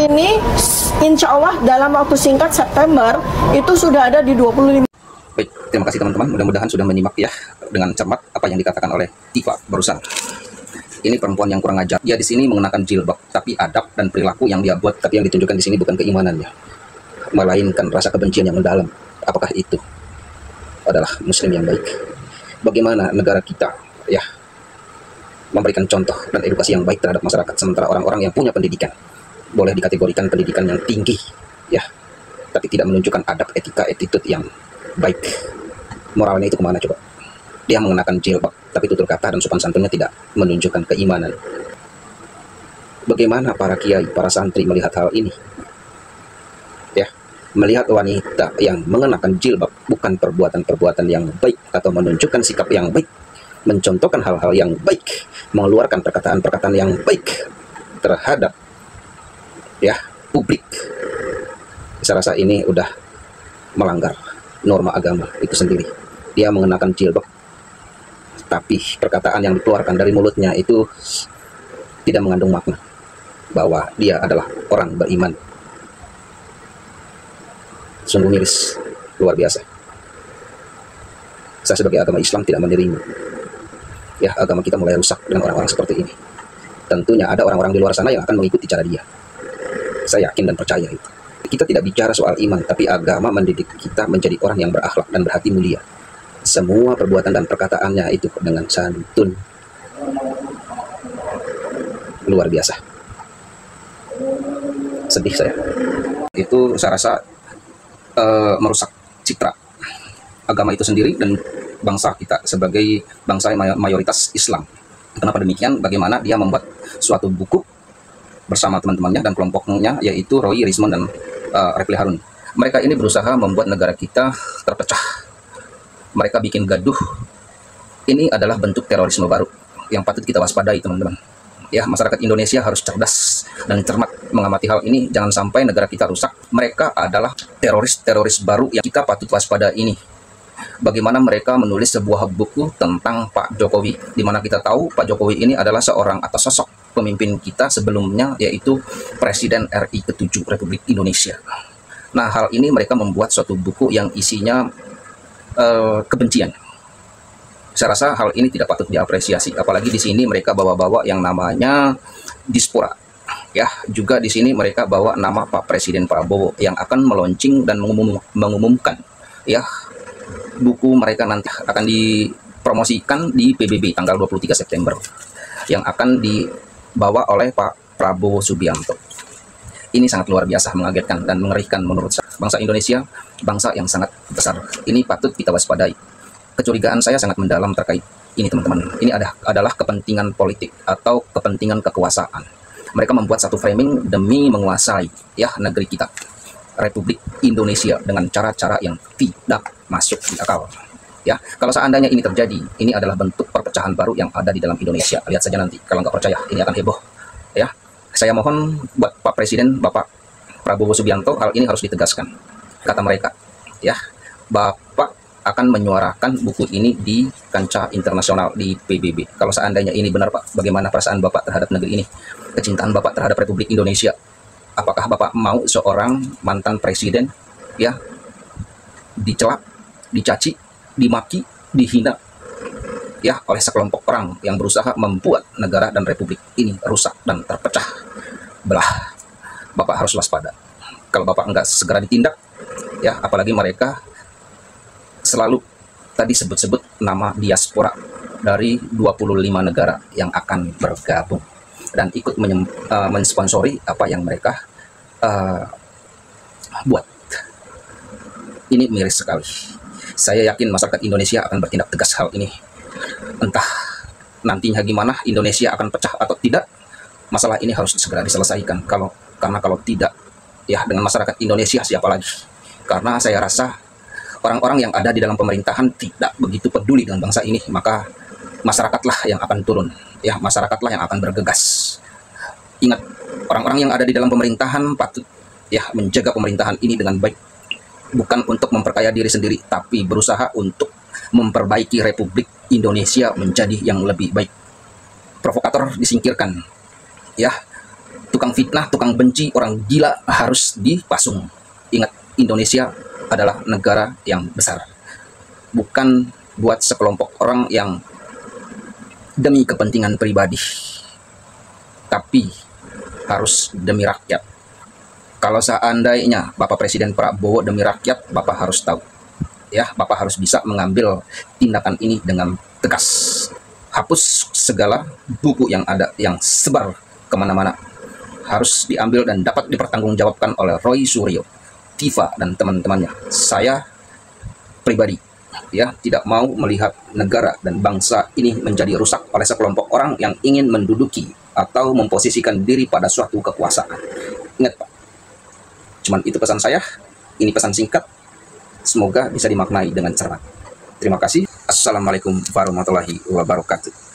ini insya Allah dalam waktu singkat September itu sudah ada di 25. Baik, terima kasih teman-teman. Mudah-mudahan sudah menyimak ya dengan cermat apa yang dikatakan oleh Tifa barusan. Ini perempuan yang kurang ajar. Dia di sini mengenakan jilbab, tapi adab dan perilaku yang dia buat, tapi yang ditunjukkan di sini bukan keimanannya, melainkan rasa kebencian yang mendalam. Apakah itu adalah Muslim yang baik? Bagaimana negara kita ya memberikan contoh dan edukasi yang baik terhadap masyarakat, sementara orang-orang yang punya pendidikan boleh dikategorikan pendidikan yang tinggi ya, tapi tidak menunjukkan adab, etika, attitude yang baik. Moralnya itu kemana coba? Dia mengenakan jilbab, tapi tutur kata dan sopan santunnya tidak menunjukkan keimanan. Bagaimana para kiai, para santri melihat hal ini? Ya, melihat wanita yang mengenakan jilbab bukan perbuatan-perbuatan yang baik atau menunjukkan sikap yang baik, mencontohkan hal-hal yang baik, mengeluarkan perkataan-perkataan yang baik terhadap ya publik. Saya rasa ini udah melanggar norma agama itu sendiri. Dia mengenakan jilbab, tapi perkataan yang dikeluarkan dari mulutnya itu tidak mengandung makna bahwa dia adalah orang beriman. Sungguh miris, luar biasa. Saya sebagai agama Islam tidak menerima ya agama kita mulai rusak dengan orang-orang seperti ini. Tentunya ada orang-orang di luar sana yang akan mengikuti cara dia. Saya yakin dan percaya itu. Kita tidak bicara soal iman, tapi agama mendidik kita menjadi orang yang berakhlak dan berhati mulia. Semua perbuatan dan perkataannya itu dengan santun. Luar biasa. Sedih saya. Itu saya rasa merusak citra agama itu sendiri dan bangsa kita sebagai bangsa yang mayoritas Islam. Kenapa demikian? Bagaimana dia membuat suatu buku bersama teman-temannya dan kelompoknya, yaitu Roy Rizman dan Refli Harun. Mereka ini berusaha membuat negara kita terpecah. Mereka bikin gaduh. Ini adalah bentuk terorisme baru yang patut kita waspadai, teman-teman. Ya, masyarakat Indonesia harus cerdas dan cermat mengamati hal ini. Jangan sampai negara kita rusak. Mereka adalah teroris-teroris baru yang kita patut waspada ini. Bagaimana mereka menulis sebuah buku tentang Pak Jokowi, di mana kita tahu Pak Jokowi ini adalah seorang atau sosok pemimpin kita sebelumnya, yaitu Presiden RI ke-7 Republik Indonesia. Nah, hal ini mereka membuat suatu buku yang isinya kebencian. Saya rasa hal ini tidak patut diapresiasi, apalagi di sini mereka bawa-bawa yang namanya diaspora. Ya, juga di sini mereka bawa nama Pak Presiden Prabowo yang akan meluncing dan mengumumkan ya buku mereka nanti akan dipromosikan di PBB tanggal 23 September yang akan dibawa oleh Pak Prabowo Subianto. Ini sangat luar biasa, mengagetkan dan mengerikan menurut saya. Bangsa Indonesia, bangsa yang sangat besar. Ini patut kita waspadai. Kecurigaan saya sangat mendalam terkait ini, teman-teman. Ini adalah kepentingan politik atau kepentingan kekuasaan. Mereka membuat satu framing demi menguasai ya negeri kita, Republik Indonesia, dengan cara-cara yang tidak masuk di akal. Ya, kalau seandainya ini terjadi, ini adalah bentuk perpecahan baru yang ada di dalam Indonesia. Lihat saja nanti, kalau nggak percaya, ini akan heboh. Ya, saya mohon buat Pak Presiden, Bapak Prabowo Subianto, hal ini harus ditegaskan. Kata mereka, ya, Bapak akan menyuarakan buku ini di kancah internasional di PBB. Kalau seandainya ini benar, Pak, bagaimana perasaan Bapak terhadap negeri ini? Kecintaan Bapak terhadap Republik Indonesia? Apakah Bapak mau seorang mantan presiden ya dicela, dicaci, dimaki, dihina ya oleh sekelompok orang yang berusaha membuat negara dan republik ini rusak dan terpecah belah? Bapak harus waspada. Kalau Bapak enggak segera ditindak ya, apalagi mereka selalu tadi sebut-sebut nama diaspora dari 25 negara yang akan bergabung dan ikut mensponsori apa yang mereka buat. Ini miris sekali. Saya yakin masyarakat Indonesia akan bertindak tegas hal ini. Entah nantinya gimana, Indonesia akan pecah atau tidak, masalah ini harus segera diselesaikan. Karena kalau tidak, ya dengan masyarakat Indonesia siapa lagi? Karena saya rasa orang-orang yang ada di dalam pemerintahan tidak begitu peduli dengan bangsa ini, maka masyarakatlah yang akan turun. Ya, masyarakatlah yang akan bergegas. Ingat, orang-orang yang ada di dalam pemerintahan patut ya menjaga pemerintahan ini dengan baik, bukan untuk memperkaya diri sendiri, tapi berusaha untuk memperbaiki Republik Indonesia menjadi yang lebih baik. Provokator disingkirkan, ya, tukang fitnah, tukang benci, orang gila harus dipasung. Ingat, Indonesia adalah negara yang besar, bukan buat sekelompok orang yang demi kepentingan pribadi, tapi harus demi rakyat. Kalau seandainya Bapak Presiden Prabowo demi rakyat, Bapak harus tahu, ya, Bapak harus bisa mengambil tindakan ini dengan tegas. Hapus segala buku yang ada, yang sebar kemana-mana, harus diambil dan dapat dipertanggungjawabkan oleh Roy Suryo, Tifa, dan teman-temannya. Saya pribadi, ya, tidak mau melihat negara dan bangsa ini menjadi rusak oleh sekelompok orang yang ingin menduduki atau memposisikan diri pada suatu kekuasaan. Ingat, Pak, cuman itu pesan saya. Ini pesan singkat, semoga bisa dimaknai dengan cermat. Terima kasih. Assalamualaikum warahmatullahi wabarakatuh.